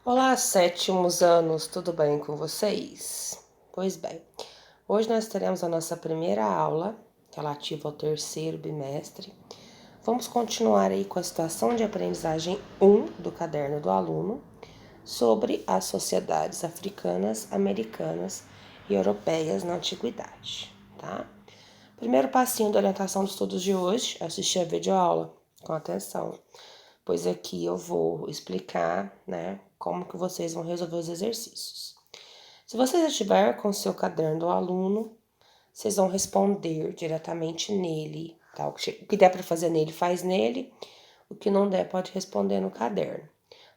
Olá, sétimos anos, tudo bem com vocês? Pois bem, hoje nós teremos a nossa primeira aula relativa ao terceiro bimestre. Vamos continuar aí com a situação de aprendizagem 1 do caderno do aluno sobre as sociedades africanas, americanas e europeias na antiguidade, tá? Primeiro passinho da orientação de estudos de hoje é assistir a videoaula com atenção, pois aqui eu vou explicar, né, como que vocês vão resolver os exercícios. Se vocês estiver com o seu caderno do aluno, vocês vão responder diretamente nele, tá? O que der para fazer nele, faz nele. O que não der, pode responder no caderno.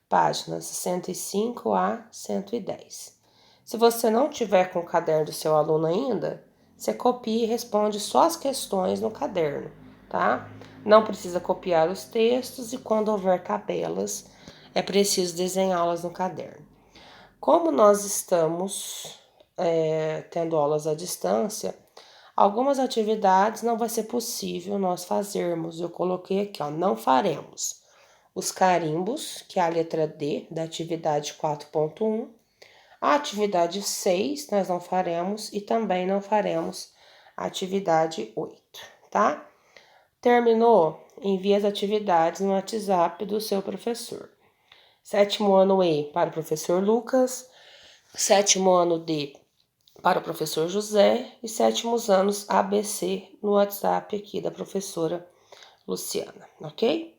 Páginas 105 a 110. Se você não tiver com o caderno do seu aluno ainda, você copia e responde só as questões no caderno, tá? Não precisa copiar os textos e quando houver tabelas, é preciso desenhá-las no caderno. Como nós estamos tendo aulas à distância, algumas atividades não vai ser possível nós fazermos. Eu coloquei aqui, ó, não faremos os carimbos, que é a letra D da atividade 4.1. A atividade 6 nós não faremos e também não faremos a atividade 8, tá? Terminou? Envie as atividades no WhatsApp do seu professor. Sétimo ano E para o professor Lucas, sétimo ano D para o professor José e sétimos anos ABC no WhatsApp aqui da professora Luciana, ok?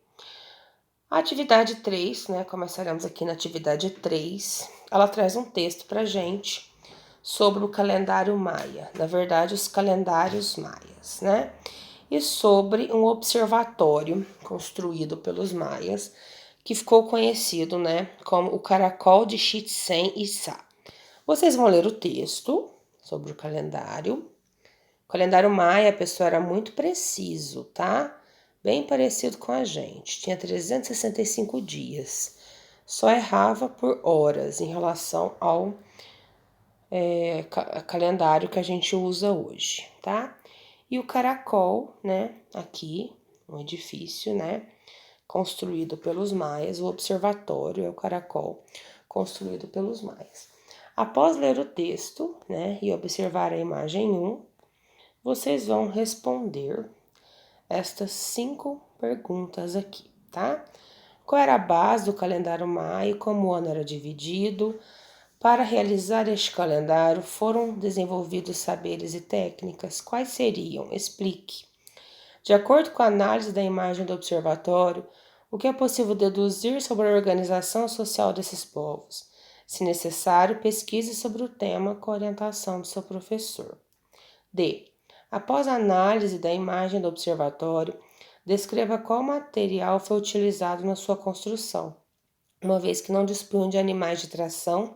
A atividade 3, né? Começaremos aqui na atividade 3. Ela traz um texto para gente sobre o calendário maia, na verdade, os calendários maias, né? E sobre um observatório construído pelos maias, que ficou conhecido, né, como o Caracol de Chichén Itzá. Vocês vão ler o texto sobre o calendário. O calendário maia, a pessoa era muito preciso, tá? Bem parecido com a gente. Tinha 365 dias. Só errava por horas em relação ao calendário que a gente usa hoje, tá? E o caracol, né? Aqui, um edifício, né? Construído pelos maias, o observatório é o caracol construído pelos maias. Após ler o texto, né, e observar a imagem 1, vocês vão responder estas 5 perguntas aqui, tá? Qual era a base do calendário maia e como o ano era dividido? Para realizar este calendário, foram desenvolvidos saberes e técnicas? Quais seriam? Explique. De acordo com a análise da imagem do observatório, o que é possível deduzir sobre a organização social desses povos? Se necessário, pesquise sobre o tema com a orientação do seu professor. D. Após a análise da imagem do observatório, descreva qual material foi utilizado na sua construção, uma vez que não dispunham de animais de tração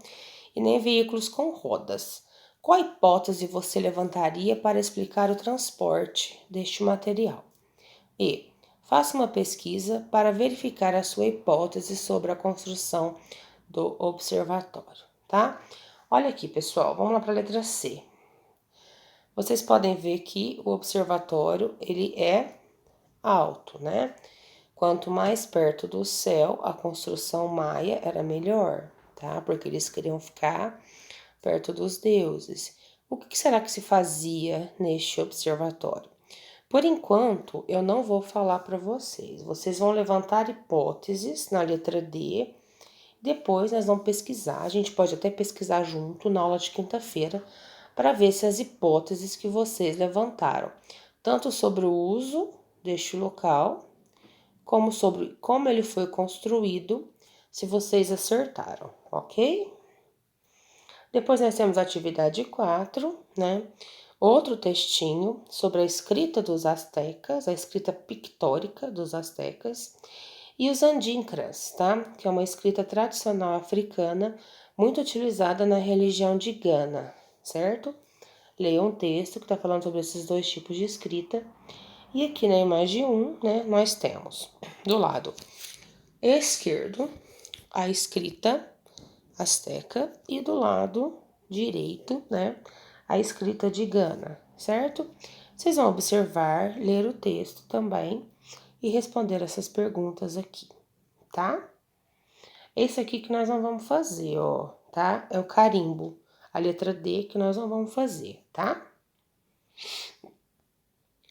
e nem veículos com rodas. Qual hipótese você levantaria para explicar o transporte deste material? E. Faça uma pesquisa para verificar a sua hipótese sobre a construção do observatório, tá? Olha aqui, pessoal, vamos lá para a letra C. Vocês podem ver que o observatório, ele é alto, né? Quanto mais perto do céu, a construção maia era melhor, tá? Porque eles queriam ficar perto dos deuses. O que será que se fazia neste observatório? Por enquanto, eu não vou falar para vocês. Vocês vão levantar hipóteses na letra D. Depois nós vamos pesquisar. A gente pode até pesquisar junto na aula de quinta-feira para ver se as hipóteses que vocês levantaram, tanto sobre o uso deste local, como sobre como ele foi construído, se vocês acertaram, ok? Depois nós temos a atividade 4, né? Outro textinho sobre a escrita dos astecas, a escrita pictórica dos astecas, e os andincras, tá? Que é uma escrita tradicional africana muito utilizada na religião de Gana, certo? Leia um texto que está falando sobre esses dois tipos de escrita. E aqui na imagem 1, né, nós temos do lado esquerdo a escrita asteca e do lado direito, né, a escrita de Gana, certo? Vocês vão observar, ler o texto também e responder essas perguntas aqui, tá? Esse aqui que nós não vamos fazer, ó, tá? É o carimbo. A letra D que nós não vamos fazer, tá?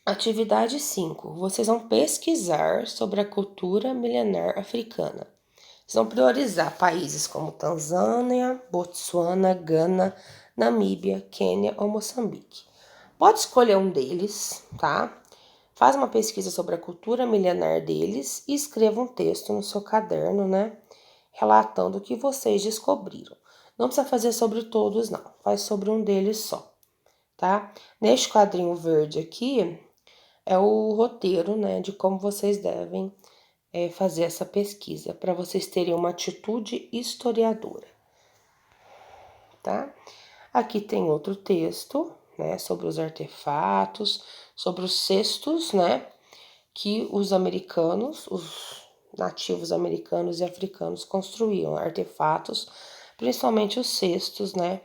Atividade 5. Vocês vão pesquisar sobre a cultura milenar africana. Vocês vão priorizar países como Tanzânia, Botsuana, Gana, Namíbia, Quênia ou Moçambique. Pode escolher um deles, tá? Faz uma pesquisa sobre a cultura milenar deles e escreva um texto no seu caderno, né? Relatando o que vocês descobriram. Não precisa fazer sobre todos, não. Faz sobre um deles só, tá? Neste quadrinho verde aqui é o roteiro, né, de como vocês devem fazer essa pesquisa, para vocês terem uma atitude historiadora, tá? Aqui tem outro texto, né, sobre os artefatos, sobre os cestos, né, que os americanos, os nativos americanos e africanos construíam, artefatos, principalmente os cestos, né,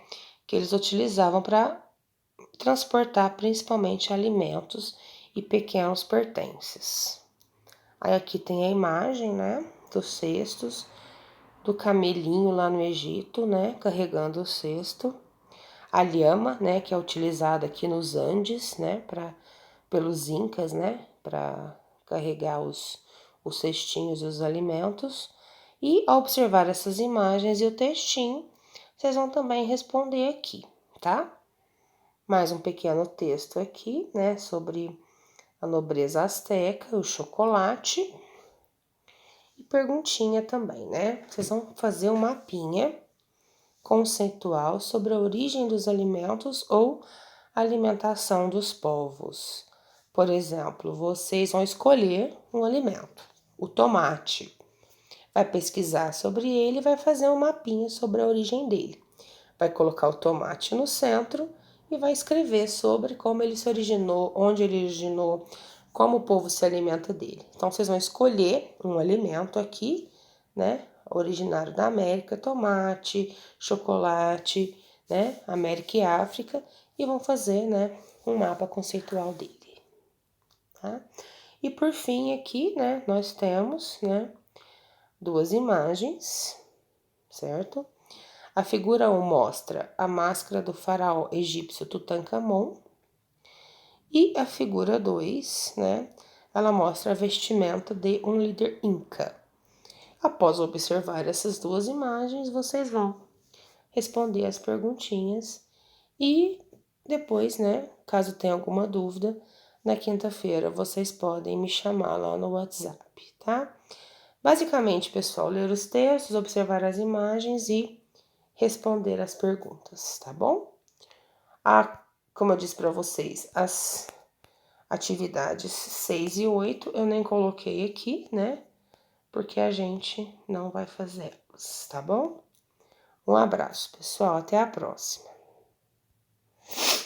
que eles utilizavam para transportar principalmente alimentos e pequenos pertences. Aí aqui tem a imagem, né, dos cestos, do camelinho lá no Egito, né, carregando o cesto. A lhama, né, que é utilizada aqui nos Andes, né, pelos incas, né, para carregar os cestinhos e os alimentos. E ao observar essas imagens e o textinho, vocês vão também responder aqui, tá? Mais um pequeno texto aqui, né, sobre a nobreza asteca, o chocolate. E perguntinha também, né? Vocês vão fazer um mapinha conceitual sobre a origem dos alimentos ou alimentação dos povos. Por exemplo, vocês vão escolher um alimento, o tomate. Vai pesquisar sobre ele e vai fazer um mapinha sobre a origem dele. Vai colocar o tomate no centro e vai escrever sobre como ele se originou, onde ele originou, como o povo se alimenta dele. Então, vocês vão escolher um alimento aqui, né? Originário da América, tomate, chocolate, né? América e África, e vão fazer, né? Um mapa conceitual dele, tá? E por fim, aqui, né? Nós temos, né? Duas imagens, certo? A figura 1 mostra a máscara do faraó egípcio Tutankhamon e a figura 2, né, ela mostra a vestimenta de um líder inca. Após observar essas duas imagens, vocês vão responder as perguntinhas e depois, né, caso tenha alguma dúvida, na quinta-feira vocês podem me chamar lá no WhatsApp, tá? Basicamente, pessoal, ler os textos, observar as imagens e responder as perguntas, tá bom? Como eu disse para vocês, as atividades 6 e 8 eu nem coloquei aqui, né? Porque a gente não vai fazer elas, tá bom? Um abraço, pessoal, até a próxima.